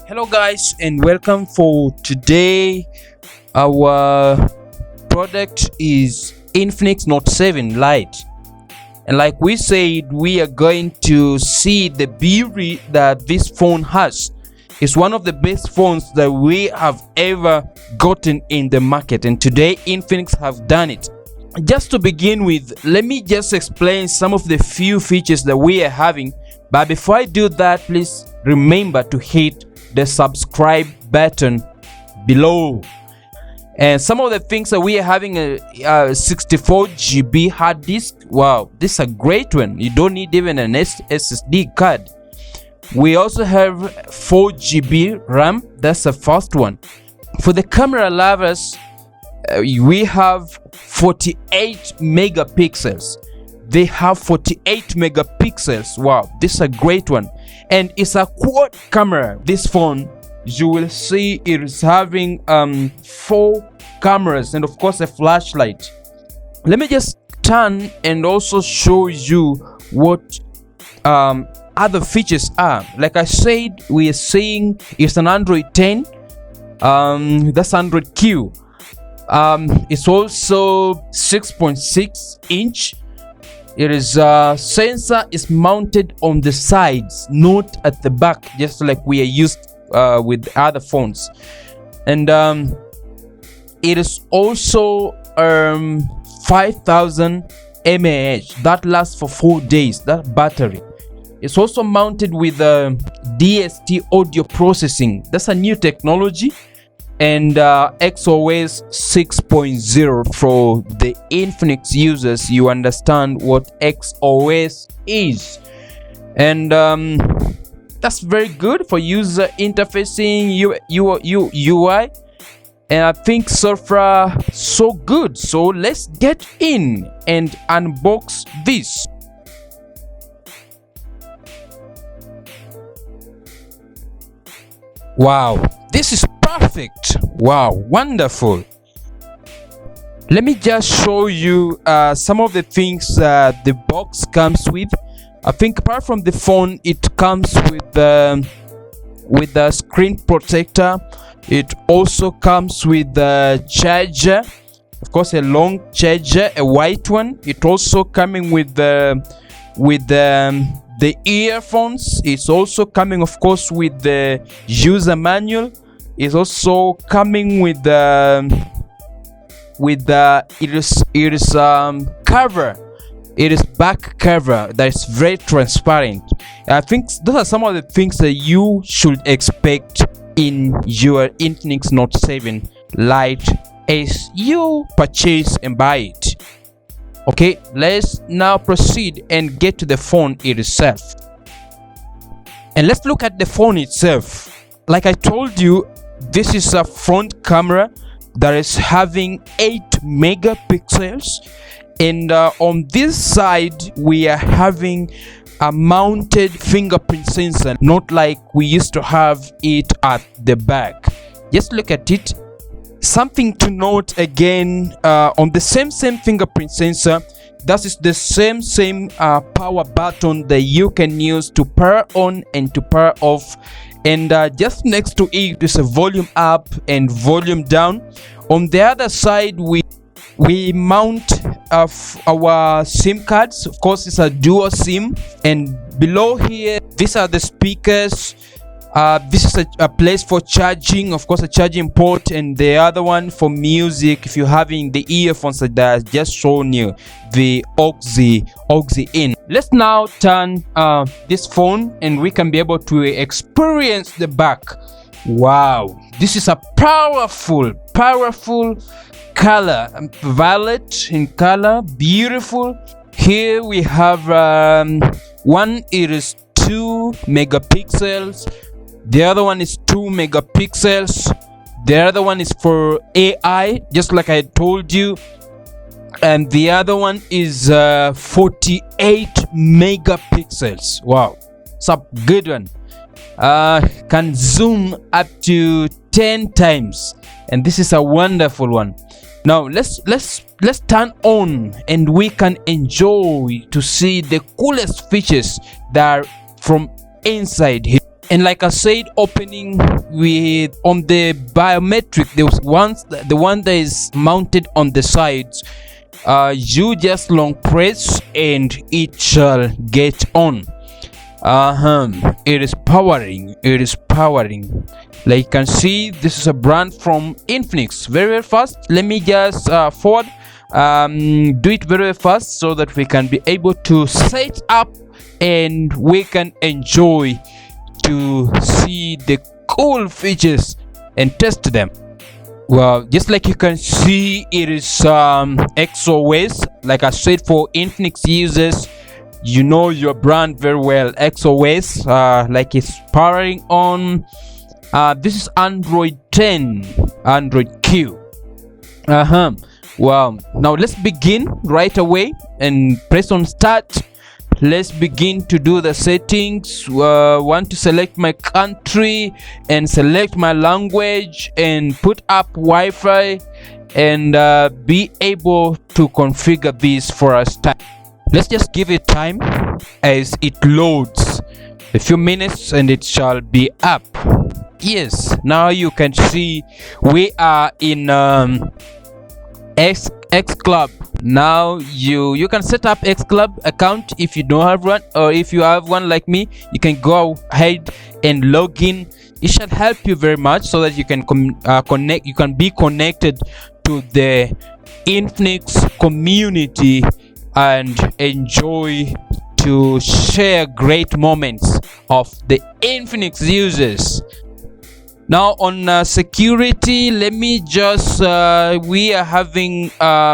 Hello guys and welcome. For today our product is INFINIX Note 7 Lite, and like we said, we are going to see the beauty that this phone has. It's one of the best phones that we have ever gotten in the market, and today INFINIX have done it. Just to begin with, let me just explain some of the few features that we are having, but before I do that, please remember to hit the subscribe button below. And some of the things that we are having a 64 GB hard disk. Wow, this is a great one. You don't need even an SSD card. We also have 4 GB RAM. That's the first one. For the camera lovers, we have 48 megapixels. They have 48 megapixels. Wow, this is a great one, and it's a quad camera. This phone, you will see, it is having 4 cameras and of course a flashlight. Let me just turn and also show you what other features are. Like I said, we are seeing it's an Android 10. That's Android Q. It's also 6.6 inch. It is sensor is mounted on the sides, not at the back, just like we are used with other phones. And it is also 5000 mAh. That lasts for 4 days, that battery. It's also mounted with DST audio processing. That's a new technology. And XOS 6.0. For the INFINIX users, you understand what XOS is. And that's very good for user interfacing, UI. And I think so far so good. So let's get in and unbox this. Wow, this is perfect. Wow, wonderful. Let me just show you some of the things the box comes with. I think apart from the phone, it comes with a screen protector. It also comes with a charger, of course a long charger, a white one. It also coming with the earphones. It's also coming of course with the user manual. It's also coming with it is cover. It is back cover that is very transparent. I think those are some of the things that you should expect in your INFINIX Note 7 Lite as you purchase and buy it. Okay, let's now proceed and get to the phone itself. And let's look at the phone itself. Like I told you, this is a front camera that is having 8 megapixels, and on this side we are having a mounted fingerprint sensor, not like we used to have it at the back. Just look at it. Something to note again, on the same fingerprint sensor, that is the same power button that you can use to power on and to power off. And just next to it is a volume up and volume down. On the other side, we mount our SIM cards. Of course, it's a dual SIM. And below here, these are the speakers. This is a place for charging, of course a charging port, and the other one for music if you're having the earphones that I just shown you, the aux in. Let's now turn this phone and we can be able to experience the back. Wow, this is a powerful color, violet in color, beautiful. Here we have one, it is 2 megapixels. The other one is 2 megapixels. The other one is for AI, just like I told you. And the other one is 48 megapixels. Wow, it's a good one. Can zoom up to 10 times, and this is a wonderful one. Now let's turn on and we can enjoy to see the coolest features that are from inside here. And like I said, opening with on the biometric, there was the one that is mounted on the sides. You just long press and it shall get on. It is powering. Like you can see, this is a brand from Infinix. Very fast. Let me just forward do it very fast so that we can be able to set up and we can enjoy to see the cool features and test them. Well, just like you can see, it is XOS. Like I said, for Infinix users, you know your brand very well. XOS, like it's powering on. This is Android 10, Android Q. Well, now let's begin right away and press on start. Let's begin to do the settings. Want to select my country and select my language and put up Wi-Fi and be able to configure this for us. Let's just give it time as it loads. A few minutes and it shall be up. Yes, now you can see we are in X Club. Now you can set up X Club account if you don't have one, or if you have one like me, you can go ahead and log in. It shall help you very much so that you can connect. You can be connected to the Infinix community and enjoy to share great moments of the Infinix users. Now on security, let me just we are having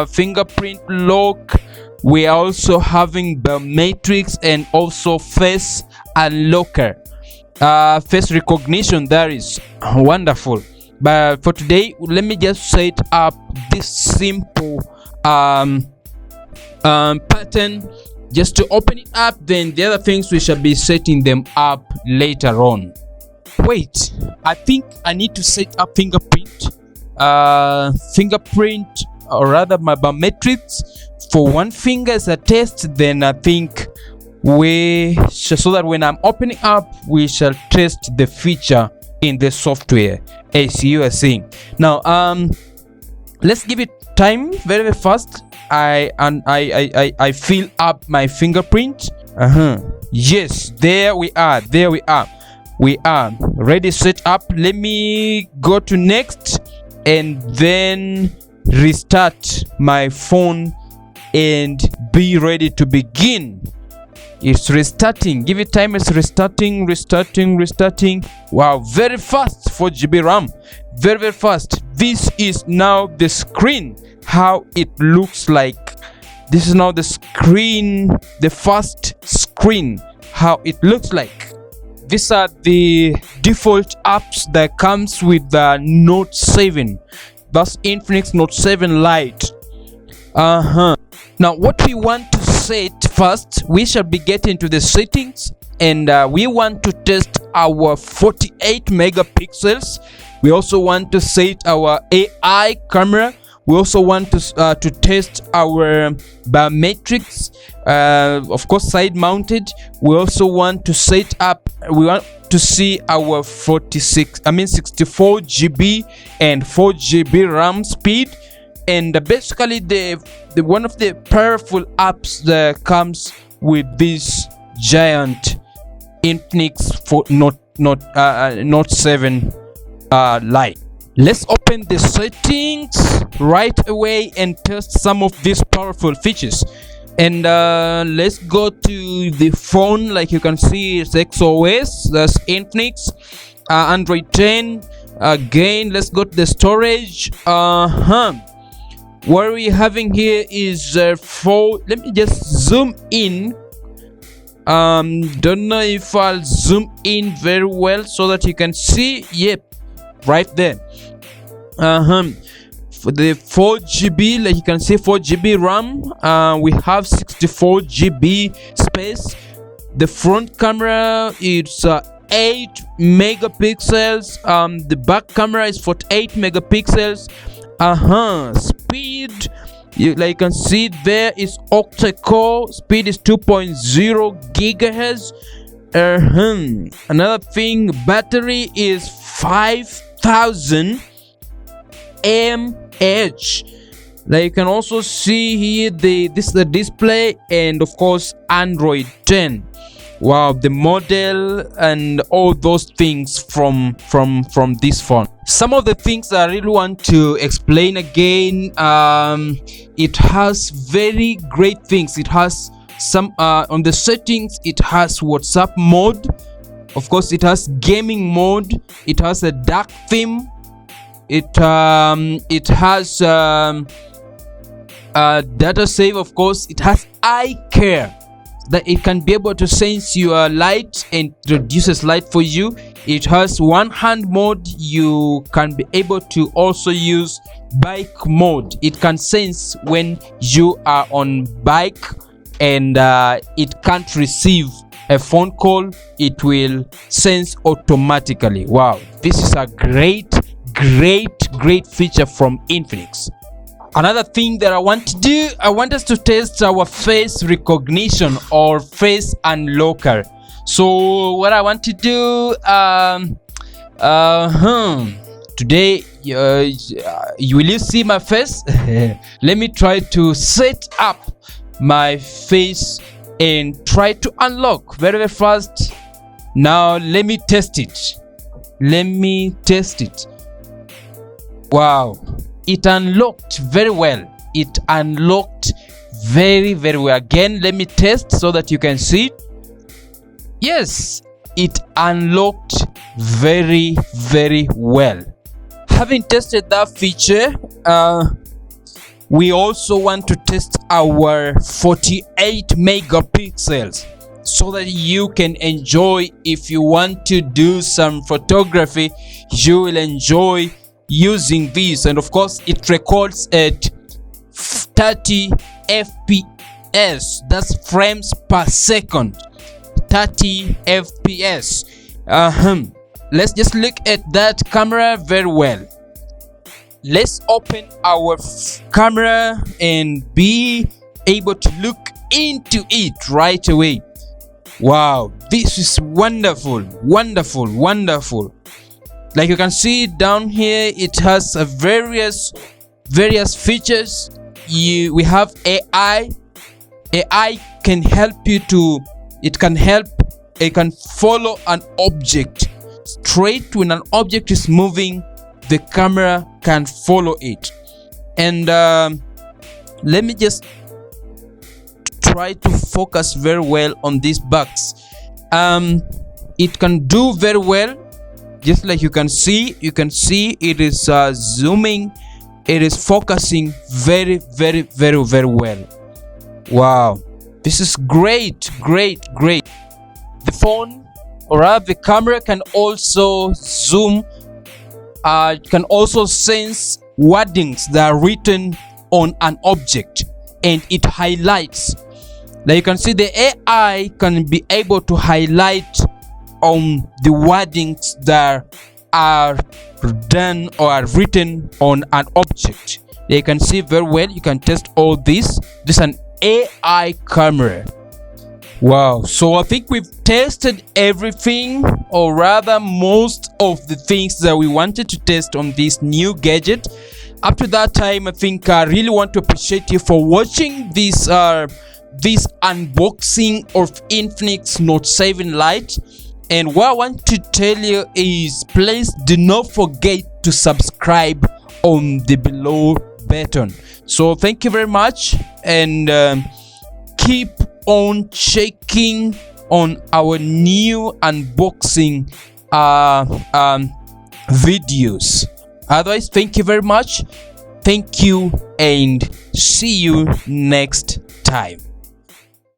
fingerprint lock. We are also having biometrics and also face unlocker, face recognition. That is wonderful. But for today, let me just set up this simple pattern just to open it up. Then the other things we shall be setting them up later on. Wait, I think I need to set up fingerprint, or rather my biometrics for one finger as a test. Then I think so that when I'm opening up, we shall test the feature in the software as you are seeing. Now, let's give it time very fast. I fill up my fingerprint. Yes, there we are. We are ready, set up. Let me go to next and then restart my phone and be ready to begin. It's restarting. Give it time. It's restarting. Wow, very fast. 4 GB RAM, very fast. This is now the screen, how it looks like. This is now the screen, the first screen, how it looks like. These are the default apps that comes with the Note 7. That's Infinix Note 7 Lite. Now what we want to set first, we shall be getting to the settings, and we want to test our 48 megapixels. We also want to set our AI camera. We also want to test our biometrics, of course side mounted. We also want to set up, we want to see our 64 GB and 4 GB RAM speed. And basically the one of the powerful apps that comes with this giant Infinix Note 7 Lite. Let's open the settings right away and test some of these powerful features. And let's go to the phone. Like you can see, it's XOS. That's Infinix, Android 10. Again, let's go to the storage. What we're having here is 4. Let me just zoom in. Don't know if I'll zoom in very well so that you can see. Yep, right there. For the 4 GB, like you can see, 4 GB RAM. We have 64 GB space. The front camera is 8 megapixels. The back camera is 48 megapixels. Speed, like you can see, there is octa-core. Speed is 2.0 gigahertz. Another thing, battery is 5000 mAh. Like you can also see here this is the display, and of course Android 10. Wow, the model and all those things from this phone. Some of the things I really want to explain again, it has very great things. It has some on the settings, it has WhatsApp mode, of course it has gaming mode, it has a dark theme, it has data save, of course it has eye care, that it can be able to sense your light and reduces light for you. It has one hand mode. You can be able to also use bike mode. It can sense when you are on bike and it can't receive a phone call. It will sense automatically. Wow, this is a great feature from Infinix. Another thing that I want to do, I want us to test our face recognition or face unlocker. So what I want to do, today, will you see my face? Let me try to set up my face and try to unlock very fast. Now let me test it. Wow, it unlocked very well. It unlocked very well. Again, let me test so that you can see. Yes, it unlocked very well. Having tested that feature, we also want to test our 48 megapixels so that you can enjoy. If you want to do some photography, you will enjoy using this. And of course it records at 30 fps, that's frames per second. 30 fps. Let's just look at that camera very well. Let's open our camera and be able to look into it right away. Wow, this is wonderful. Like you can see down here, it has a various features. We have AI. AI can help you to, it can follow an object straight. When an object is moving, the camera can follow it. And let me just try to focus very well on this box. It can do very well. Just like you can see it is zooming, it is focusing very well. Wow, this is great. The phone, or rather the camera, can also zoom, can also sense wordings that are written on an object, and it highlights. Like you can see, the AI can be able to highlight on the wordings that are done or are written on an object. You can see very well. You can test all this. This is an AI camera. Wow, so I think we've tested everything, or rather most of the things that we wanted to test on this new gadget. Up to that time, I think I really want to appreciate you for watching this unboxing of Infinix Note 7 Lite. And what I want to tell you is, please do not forget to subscribe on the below button. So thank you very much, and keep on checking on our new unboxing videos. Otherwise, thank you very much. Thank you, and see you next time.